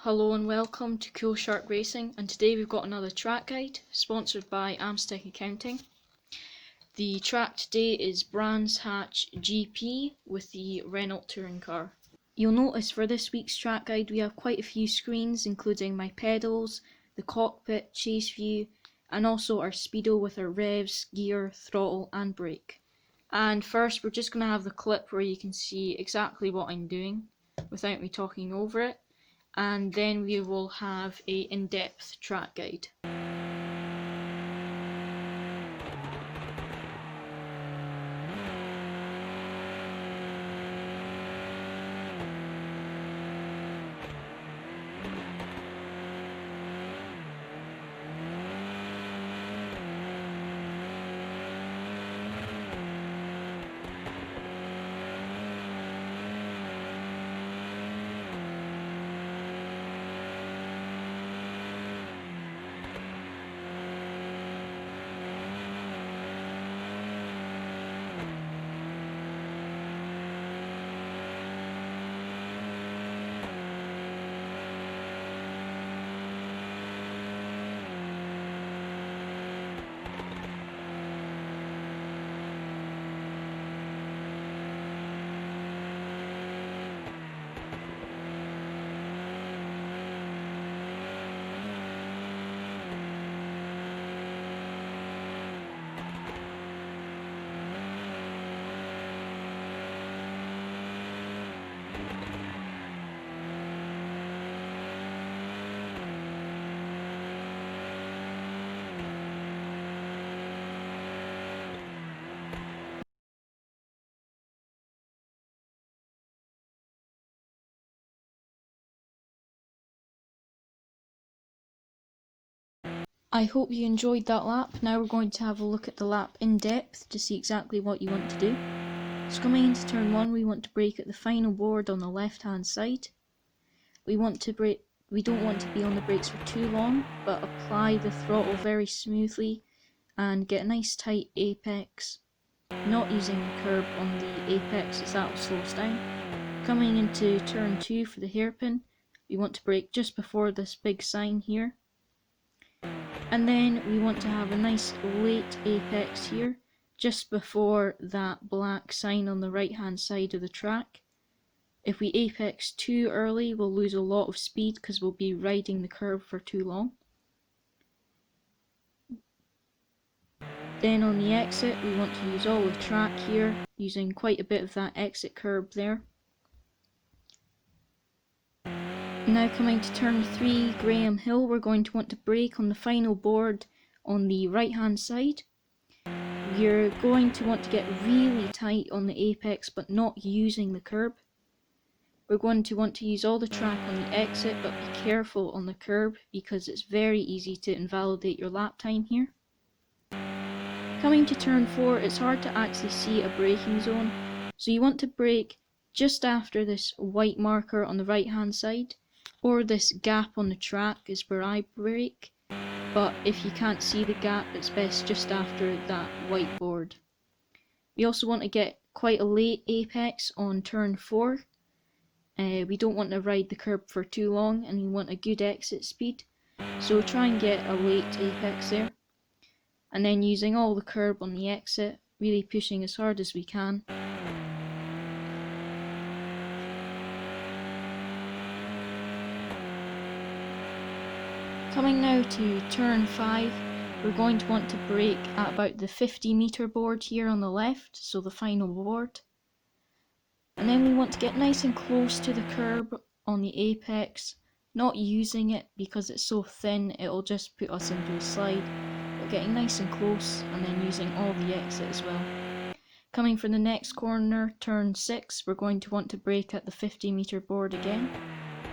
Hello and welcome to Cool Shark Racing, and today we've got another track guide sponsored by Amstec Accounting. The track today is Brands Hatch GP with the Renault touring car. You'll notice for this week's track guide we have quite a few screens, including my pedals, the cockpit, chase view, and also our speedo with our revs, gear, throttle and brake. And first we're just going to have the clip where you can see exactly what I'm doing without me talking over it. And then we will have a in-depth track guide. I hope you enjoyed that lap. Now we're going to have a look at the lap in depth to see exactly what you want to do. So coming into turn 1, we want to brake at the final board on the left hand side. We don't want to be on the brakes for too long, but apply the throttle very smoothly and get a nice tight apex, not using the curb on the apex as that will slow us down. Coming into turn 2 for the hairpin, we want to brake just before this big sign here. And then we want to have a nice late apex here, just before that black sign on the right hand side of the track. If we apex too early, we'll lose a lot of speed because we'll be riding the curb for too long. Then on the exit, we want to use all the track here, using quite a bit of that exit curb there. Now coming to turn 3, Graham Hill, we're going to want to brake on the final board on the right hand side. You're going to want to get really tight on the apex but not using the curb. We're going to want to use all the track on the exit, but be careful on the curb because it's very easy to invalidate your lap time here. Coming to turn 4, it's hard to actually see a braking zone, so you want to brake just after this white marker on the right hand side, or this gap on the track is where I brake, but if you can't see the gap it's best just after that white board. We also want to get quite a late apex on turn 4. We don't want to ride the curb for too long and you want a good exit speed, so try and get a late apex there. And then using all the curb on the exit, really pushing as hard as we can. Coming now to turn 5, we're going to want to brake at about the 50-meter board here on the left, so the final board. And then we want to get nice and close to the curb on the apex, not using it because it's so thin it'll just put us into a slide, but getting nice and close and then using all the exit as well. Coming for the next corner, turn 6, we're going to want to brake at the 50-meter board again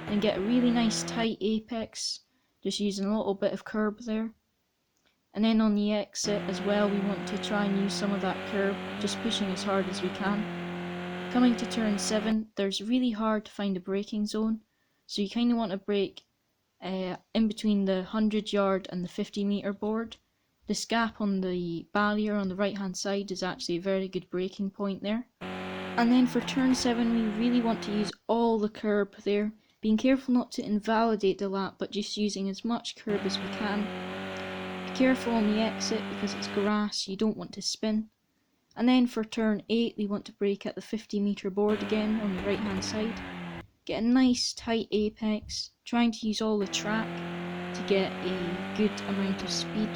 and get a really nice tight apex, just using a little bit of curb there. And then on the exit as well, we want to try and use some of that curb, just pushing as hard as we can. Coming to turn 7, there's really hard to find a braking zone, so you kind of want to brake in between the 100-yard and the 50-meter board. This gap on the barrier on the right hand side is actually a very good braking point there. And then for turn 7, we really want to use all the curb there Being careful not to invalidate the lap, but just using as much curb as we can. Be careful on the exit because it's grass, you don't want to spin. And then for turn 8 we want to brake at the 50-metre board again on the right hand side. Get a nice tight apex, trying to use all the track to get a good amount of speed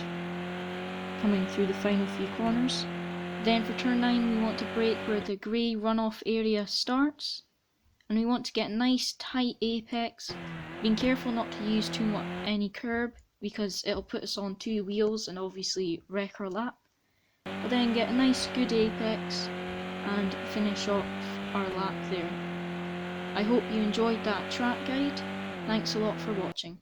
coming through the final few corners. Then for turn 9 we want to brake where the grey runoff area starts, and we want to get a nice tight apex, being careful not to use too much any curb because it'll put us on 2 wheels and obviously wreck our lap. But then get a nice good apex and finish off our lap there. I hope you enjoyed that track guide. Thanks a lot for watching.